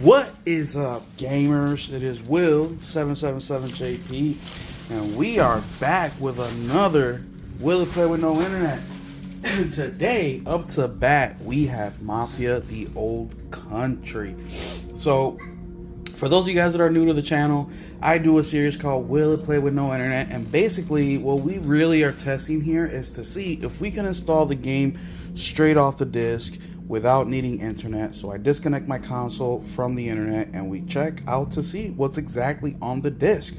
What is up, gamers? It is Will777JP, and we are back with another Will It Play with No Internet. Today, up to bat, we have Mafia The Old Country. So, for those of you guys that are new to the channel, I do a series called Will It Play with No Internet, and basically what we really are testing here is to see if we can install the game straight off the disc without needing internet. So I disconnect my console from the internet and we check out to see what's exactly on the disc.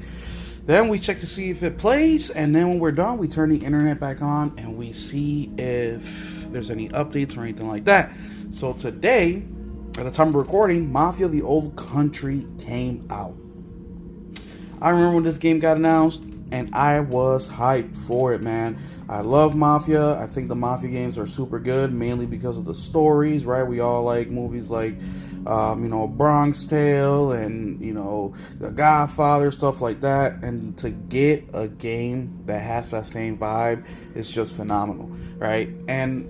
Then we check to see if it plays, and then when we're done, we turn the internet back on and we see if there's any updates or anything like that. So today, at the time of recording, Mafia The Old Country came out. I remember when this game got announced, and I was hyped for it, man. I love Mafia. I think the Mafia games are super good, mainly because of the stories, right? We all like movies like, Bronx Tale and, The Godfather, stuff like that. And to get a game that has that same vibe is just phenomenal, right? And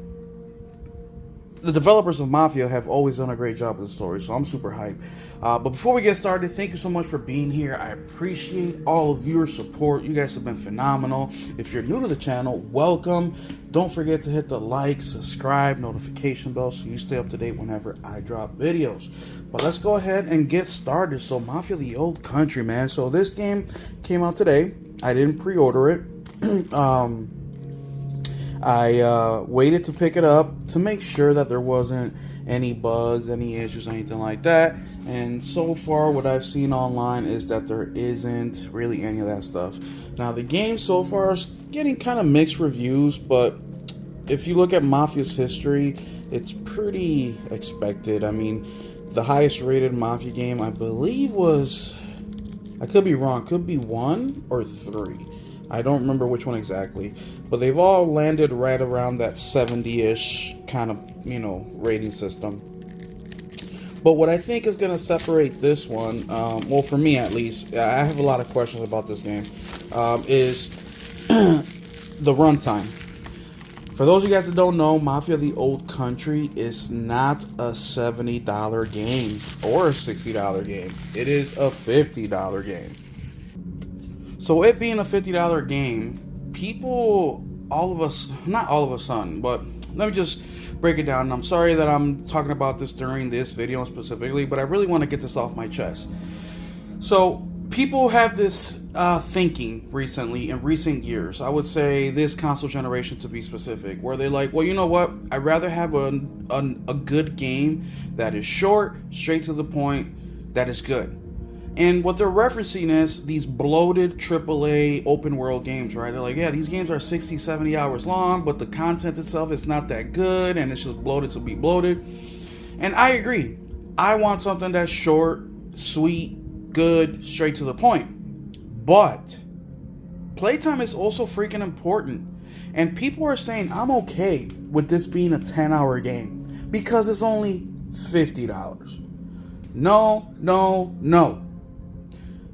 the developers of Mafia have always done a great job with the story, so I'm super hyped. But before we get started, thank you so much for being here. I appreciate all of your support. You guys have been phenomenal. If you're new to the channel, welcome. Don't forget to hit the like, subscribe, notification bell so you stay up to date whenever I drop videos. But let's go ahead and get started. So Mafia The Old Country, man. So this game came out today. I didn't pre-order it. I waited to pick it up to make sure that there wasn't any bugs, any issues, anything like that. And so far, what I've seen online is that there isn't really any of that stuff. Now, the game so far is getting kind of mixed reviews, but if you look at Mafia's history, it's pretty expected. I mean, the highest rated Mafia game, I believe, was, I could be wrong, could be 1 or 3. I don't remember which one exactly, but they've all landed right around that 70-ish kind of, rating system. But what I think is going to separate this one, well, for me at least, I have a lot of questions about this game, is the runtime. For those of you guys that don't know, Mafia The Old Country is not a $70 game or a $60 game. It is a $50 game. So it being a $50 game, people, all of us, not all of a sudden, but let me just break it down. And I'm sorry that I'm talking about this during this video specifically, but I really want to get this off my chest. So people have this thinking recently, in recent years, I would say this console generation to be specific, where they're like, well, you know what? I'd rather have a good game that is short, straight to the point, that is good. And what they're referencing is these bloated AAA open world games, right? They're like, yeah, these games are 60, 70 hours long, but the content itself is not that good, and it's just bloated to be bloated. And I agree. I want something that's short, sweet, good, straight to the point. But playtime is also freaking important. And people are saying, I'm okay with this being a 10-hour game because it's only $50. No, no, no.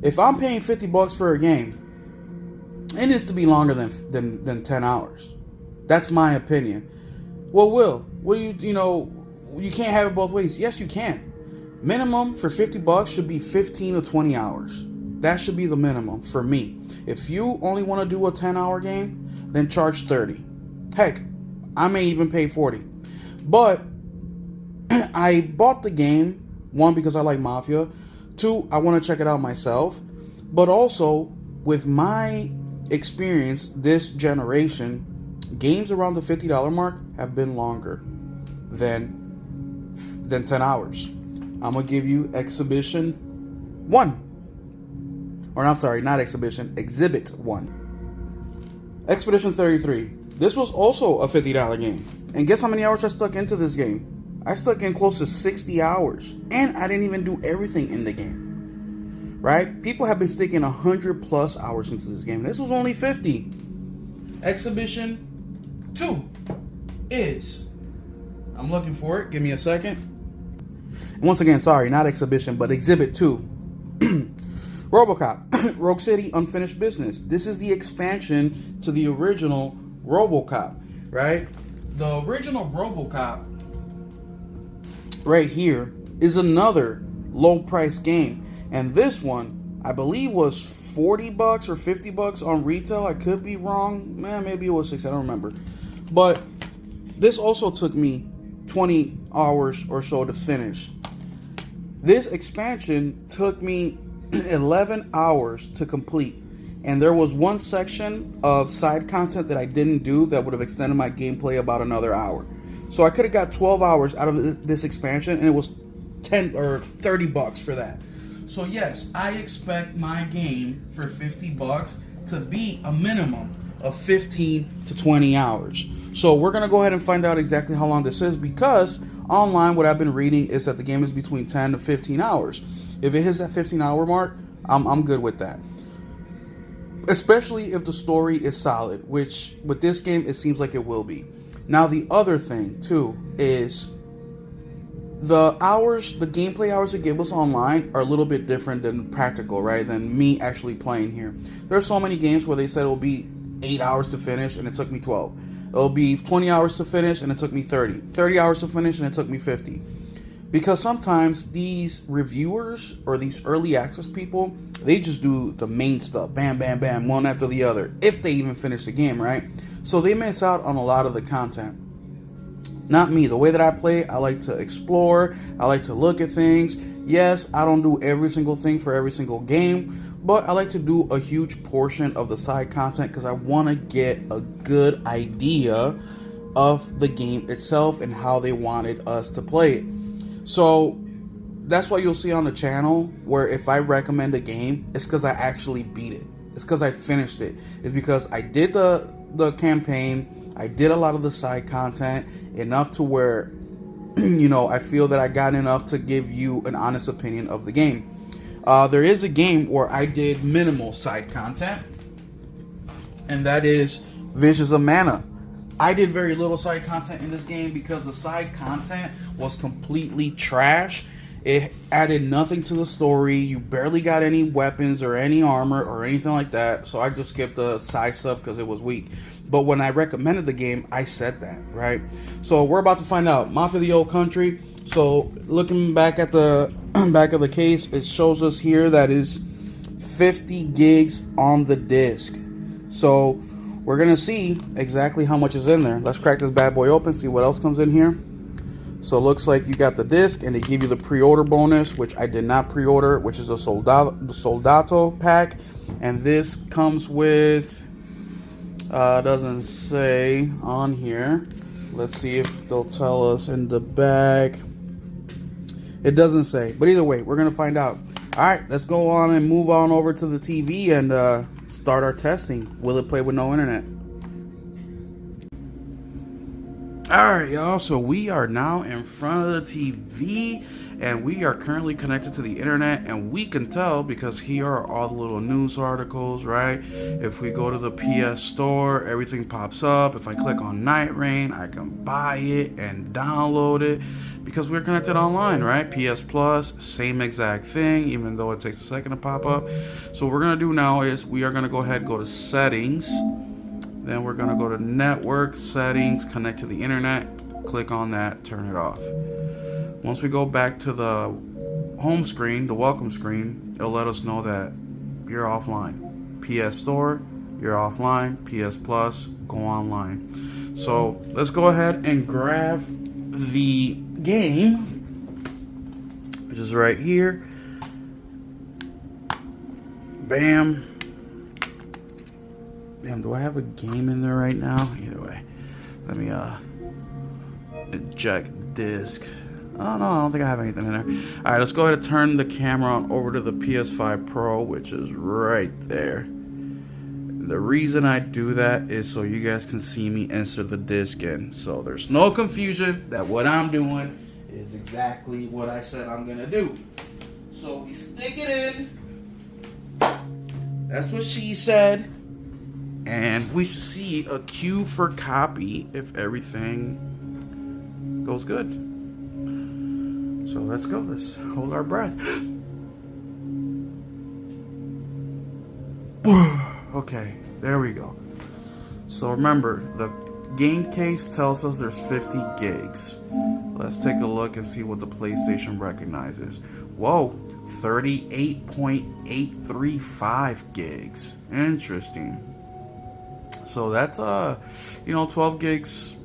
If I'm paying $50 for a game, it needs to be longer than 10 hours. That's my opinion. Well, Will, you can't have it both ways. Yes, you can. Minimum for $50 should be 15 to 20 hours. That should be the minimum for me. If you only want to do a 10-hour game, then charge 30. Heck, I may even pay 40. But I bought the game, 1, because I like Mafia. 2, I want to check it out myself, but also with my experience this generation, games around the $50 mark have been longer than 10 hours. I'm gonna give you Exhibition 1, or I'm sorry, not Exhibition, Exhibit 1. Expedition 33. This was also a $50 game, and guess how many hours I stuck into this game? I stuck in close to 60 hours, and I didn't even do everything in the game, right? People have been sticking 100+ hours into this game. This was only 50. Exhibition 2 is, I'm looking for it, give me a second. And once again, sorry, not Exhibition, but Exhibit 2. RoboCop, Rogue City Unfinished Business. This is the expansion to the original RoboCop, right? The original RoboCop right here is another low price game. And this one, I believe, was $40 or $50 on retail. I could be wrong. Maybe it was 60. I don't remember. But this also took me 20 hours or so to finish. This expansion took me 11 hours to complete. And there was one section of side content that I didn't do that would have extended my gameplay about another hour. So I could have got 12 hours out of this expansion, and it was 10 or $30 for that. So yes, I expect my game for $50 to be a minimum of 15 to 20 hours. So we're going to go ahead and find out exactly how long this is, because online what I've been reading is that the game is between 10 to 15 hours. If it hits that 15-hour mark, I'm good with that. Especially if the story is solid, which with this game it seems like it will be. Now the other thing too is the gameplay hours it gives us online are a little bit different than practical, right? Than me actually playing here. There's so many games where they said it'll be 8 hours to finish and it took me 12. It'll be 20 hours to finish and it took me 30. 30 hours to finish and it took me 50. Because sometimes these reviewers or these early access people, they just do the main stuff. Bam, bam, bam, one after the other. If they even finish the game, right? So they miss out on a lot of the content. Not me. The way that I play, I like to explore. I like to look at things. Yes, I don't do every single thing for every single game, but I like to do a huge portion of the side content because I want to get a good idea of the game itself and how they wanted us to play it. So that's why you'll see on the channel where if I recommend a game, it's because I actually beat it. It's because I finished it. It's because I did the campaign. I did a lot of the side content, enough to where, I feel that I got enough to give you an honest opinion of the game. There is a game where I did minimal side content, and that is Visions of Mana. I did very little side content in this game because the side content was completely trash. It added nothing to the story. You barely got any weapons or any armor or anything like that. So I just skipped the side stuff because it was weak. But when I recommended the game, I said that, right? So we're about to find out. Mafia The Old Country. So looking back at the back of the case, it shows us here that is 50 gigs on the disc. So we're going to see exactly how much is in there. Let's crack this bad boy open, see what else comes in here. So it looks like you got the disc, and they give you the pre-order bonus, which I did not pre-order, which is a Soldato pack. And this comes with, doesn't say on here. Let's see if they'll tell us in the back. It doesn't say, but either way, we're going to find out. All right, let's go on and move on over to the TV and start our testing. Will it play with no internet? Alright, y'all, so we are now in front of the TV, and we are currently connected to the internet, and we can tell because here are all the little news articles, right? If we go to the PS Store, everything pops up. If I click on Night Rain, I can buy it and download it because we're connected online, right? PS Plus, same exact thing, even though it takes a second to pop up. So what we're going to do now is we are going to go ahead and go to Settings. Then we're going to go to Network Settings, connect to the internet, click on that, turn it off. Once we go back to the home screen, the welcome screen, it'll let us know that you're offline. PS Store, you're offline. PS Plus, go online. So let's go ahead and grab the game, which is right here. Bam. Damn, do I have a game in there right now? Either way, let me eject disk. Oh no, I don't think I have anything in there. Alright, let's go ahead and turn the camera on over to the PS5 Pro, which is right there. The reason I do that is so you guys can see me insert the disc in. So there's no confusion that what I'm doing is exactly what I said I'm gonna do. So we stick it in. That's what she said. And we should see a queue for copy if everything goes good. So let's go. Let's hold our breath. Okay, there we go. So remember, the game case tells us there's 50 gigs. Let's take a look and see what the PlayStation recognizes. Whoa, 38.835 gigs. Interesting. So that's 12 gigs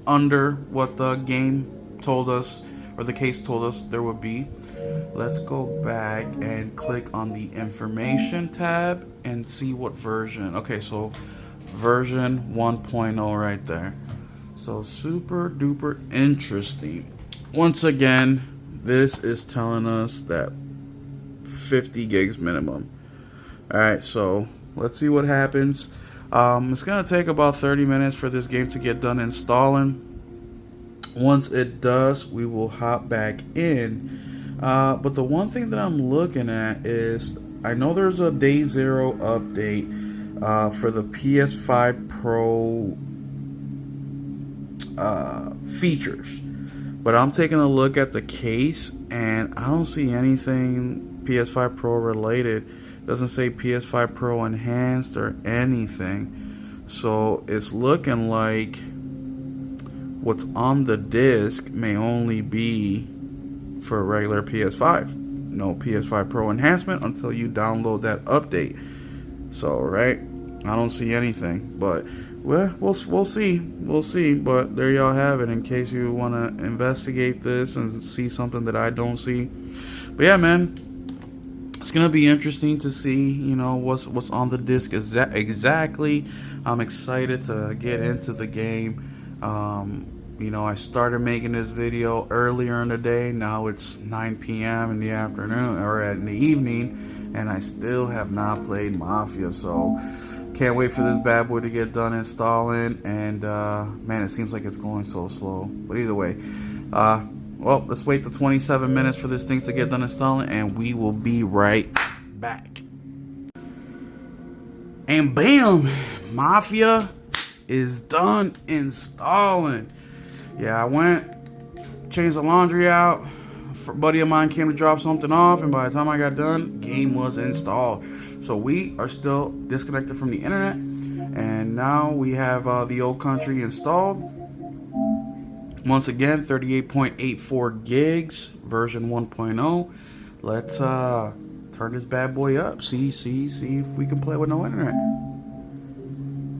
under what the game told us, or the case told us there would be. Let's go back and click on the information tab and see what version. Okay, so version 1.0 right there. So super duper interesting. Once again, this is telling us that 50 gigs minimum. Alright, so let's see what happens. It's gonna take about 30 minutes for this game to get done installing. Once it does, we will hop back in. But the one thing that I'm looking at is, I know there's a day 0 update for the PS5 Pro features. But I'm taking a look at the case and I don't see anything PS5 Pro related. It doesn't say PS5 Pro enhanced or anything. So it's looking like what's on the disc may only be for a regular PS5. No PS5 Pro enhancement until you download that update. So, right? I don't see anything, but we'll see. We'll see. But there y'all have it in case you want to investigate this and see something that I don't see. But yeah, man, it's gonna be interesting to see, what's on the disc exactly. I'm excited to get into the game. I started making this video earlier in the day. Now it's 9 p.m. in the afternoon or in the evening, and I still have not played Mafia. So can't wait for this bad boy to get done installing. And man, it seems like it's going so slow. But either way, well, let's wait the 27 minutes for this thing to get done installing, and we will be right back. And bam, Mafia is done installing. Yeah, I went, changed the laundry out. A buddy of mine came to drop something off, and by the time I got done, game was installed. So we are still disconnected from the internet, and now we have The Old Country installed. Once again, 38.84 gigs, version 1.0. Let's turn this bad boy up. See if we can play with no internet.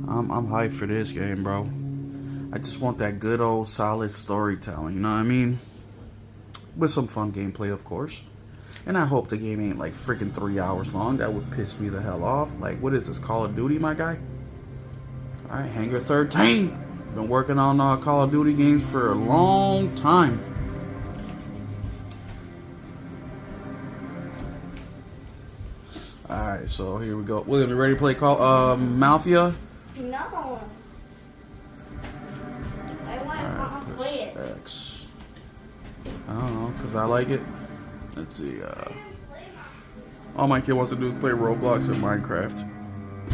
I'm hyped for this game, bro. I just want that good old solid storytelling, you know what I mean? With some fun gameplay, of course. And I hope the game ain't like freaking 3 hours long. That would piss me the hell off. Like, what is this, Call of Duty, my guy? Alright, Hangar 13. Been working on Call of Duty games for a long time. Alright, so here we go. William, you ready to play Mafia? No. I want to play it. X. I don't know, because I like it. Let's see. All my kid wants to do is play Roblox and Minecraft.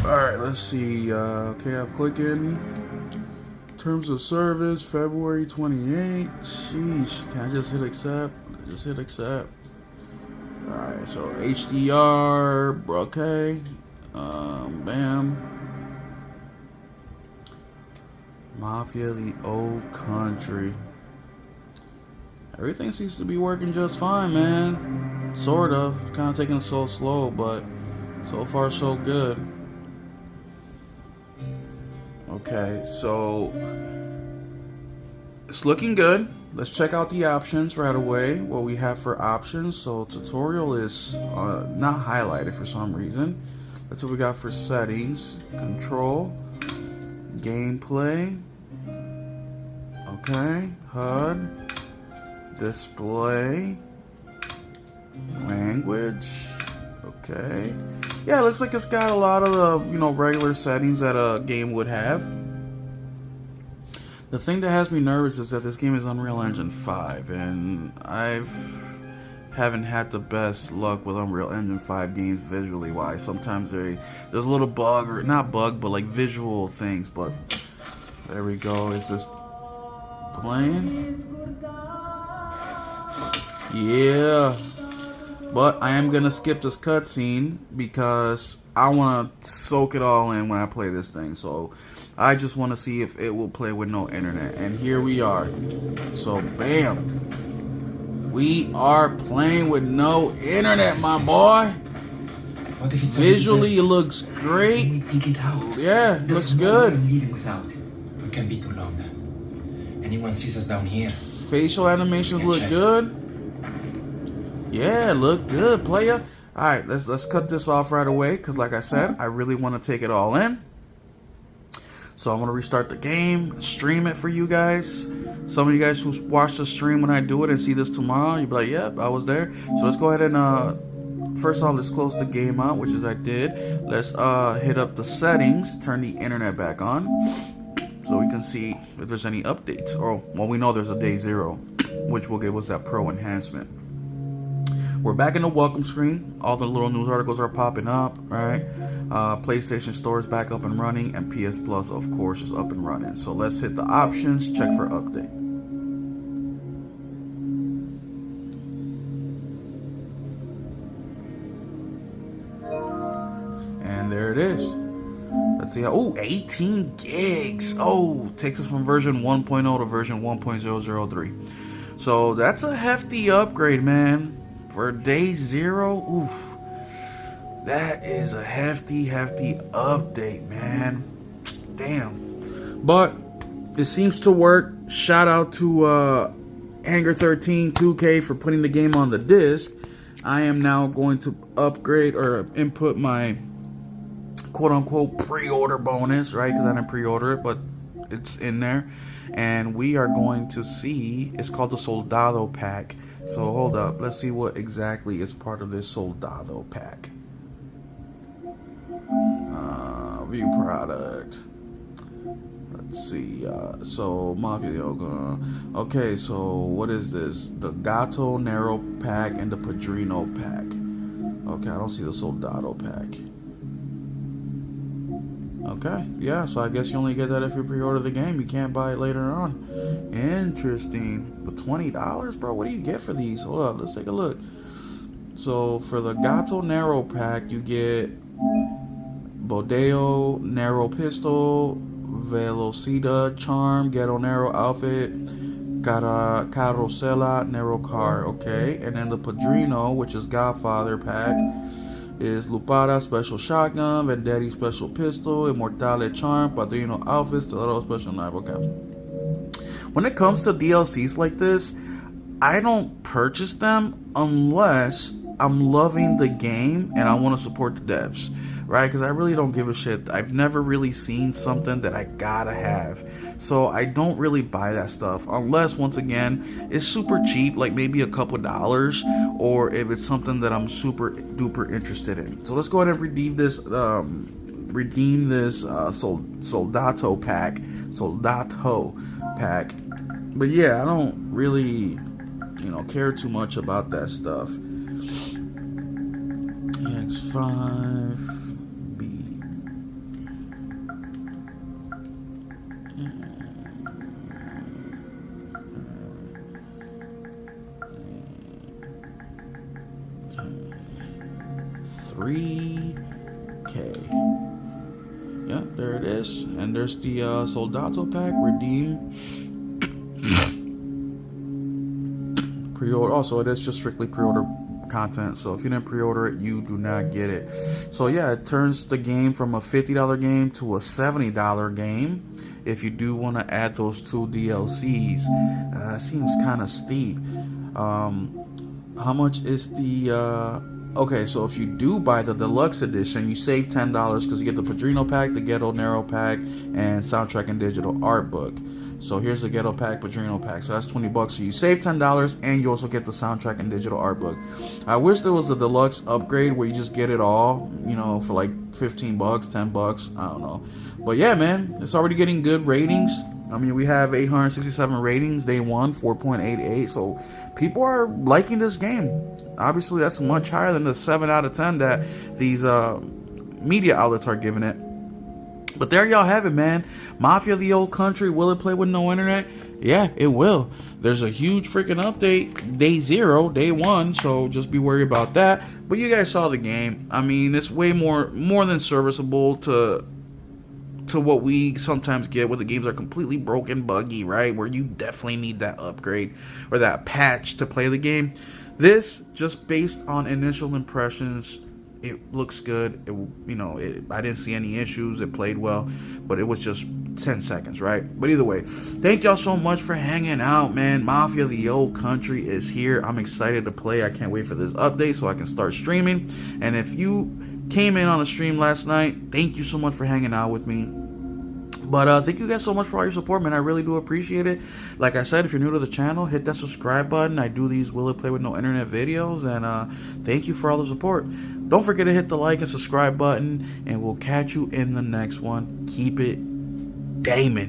Alright, let's see. Okay, I'm clicking. Terms of service, February 28. Sheesh. Can I just hit accept? Just hit accept. Alright, so HDR. Okay. Bam. Mafia The Old Country. Everything seems to be working just fine, man. Sort of. Kind of taking it so slow, but so far so good. Okay, so it's looking good. Let's check out the options right away. What we have for options. So tutorial is not highlighted for some reason. That's what we got for settings. Control. Gameplay. Okay. HUD. Display. Language. Okay. Yeah, it looks like it's got a lot of the, regular settings that a game would have. The thing that has me nervous is that this game is Unreal Engine 5, and I haven't had the best luck with Unreal Engine 5 games visually wise. Sometimes there's a little bug, or not bug, but like visual things. But there we go. Is this playing? Yeah. But I am going to skip this cutscene because I want to soak it all in when I play this thing. So I just want to see if it will play with no internet. And here we are. So bam. We are playing with no internet, my boy. What if it's Visually, it looks great. When we dig it out? Yeah, it looks There's no good. way I'm leaving without. We can't be too long. Anyone sees us down here. Facial animations look check. good. Yeah, look good, player. All right, let's cut this off right away because, like I said, I really want to take it all in. So I'm gonna restart the game, stream it for you guys. Some of you guys who watch the stream when I do it and see this tomorrow, you'll be like, "Yep, I was there." So let's go ahead and first off, let's close the game out, which is I did. Let's hit up the settings, turn the internet back on, so we can see if there's any updates. Or well, we know there's a day 0, which will give us that pro enhancement. We're back in the welcome screen. All the little news articles are popping up, right? PlayStation Store is back up and running, and PS Plus, of course, is up and running. So let's hit the options, check for update. And there it is. Let's see how. Oh, 18 gigs. Oh, takes us from version 1.0 to version 1.003. So that's a hefty upgrade, man. For day 0, oof. That is a hefty update, man. Damn. But it seems to work. Shout out to Hangar 13 2K for putting the game on the disc. I am now going to upgrade or input my quote-unquote pre-order bonus, right? Because I didn't pre-order it, but it's in there. And we are going to see, it's called the Soldado Pack. So hold up, let's see what exactly is part of this Soldado Pack. View product. Let's see. So Mafia The Old Country. Okay, so what is this? The Gato Nero Pack and the Padrino Pack. Okay, I don't see the Soldado Pack. Okay, yeah, so I guess you only get that if you pre-order the game. You can't buy it later on. Interesting. But $20, bro? What do you get for these? Hold up, let's take a look. So for the Gato Nero Pack, you get Bodeo Nero Pistol, Velocida Charm, Ghetto Nero Outfit, Carosella Nero Car, okay? And then the Padrino, which is Godfather Pack, is Lupada Special Shotgun, Vendetti Special Pistol, Immortale Charm, Padrino Outfit, Stiletto Special Knife, okay? When it comes to DLCs like this, I don't purchase them unless I'm loving the game and I want to support the devs, right? Because I really don't give a shit. I've never really seen something that I gotta have. So I don't really buy that stuff unless, once again, it's super cheap, like maybe a couple dollars, or if it's something that I'm super duper interested in. So let's go ahead and redeem this Soldado pack. But yeah, I don't really, care too much about that stuff. EX5B. $3K. Yep, there it is. And there's the Soldado pack. Redeem. Pre-order. Also, it is just strictly pre-order content, so if you didn't pre-order it, you do not get it. So yeah, it turns the game from a $50 game to a $70 game. If you do want to add those 2 DLCs, seems kind of steep. How much is the okay, so if you do buy the deluxe edition, you save $10 because you get the Padrino pack, the Ghetto Nero pack, and soundtrack and digital art book. So here's the Ghetto pack, Padrino pack. So that's $20. So you save $10, and you also get the soundtrack and digital art book. I wish there was a deluxe upgrade where you just get it all, for like $15, $10. I don't know. But yeah, man, it's already getting good ratings. I mean, we have 867 ratings, day 1, 4.88. So people are liking this game. Obviously, that's much higher than the 7 out of 10 that these media outlets are giving it. But there y'all have it, man. Mafia The Old Country, will it play with no internet? Yeah, it will. There's a huge freaking update, day 0, day 1, so just be worried about that. But you guys saw the game. I mean, it's way more than serviceable to to what we sometimes get where the games are completely broken, buggy, right? Where you definitely need that upgrade or that patch to play the game. This, just based on initial impressions, it looks good. I didn't see any issues. It played well, but it was just 10 seconds, right? But either way, thank y'all so much for hanging out, man. Mafia The Old Country is here. I'm excited to play. I can't wait for this update so I can start streaming. And if you came in on a stream last night, thank you so much for hanging out with me. But thank you guys so much for all your support, man. I really do appreciate it. Like I said, if you're new to the channel, hit that subscribe button. I do these Will It Play With No Internet videos, and thank you for all the support. Don't forget to hit the like and subscribe button, and we'll catch you in the next one. Keep it Damon.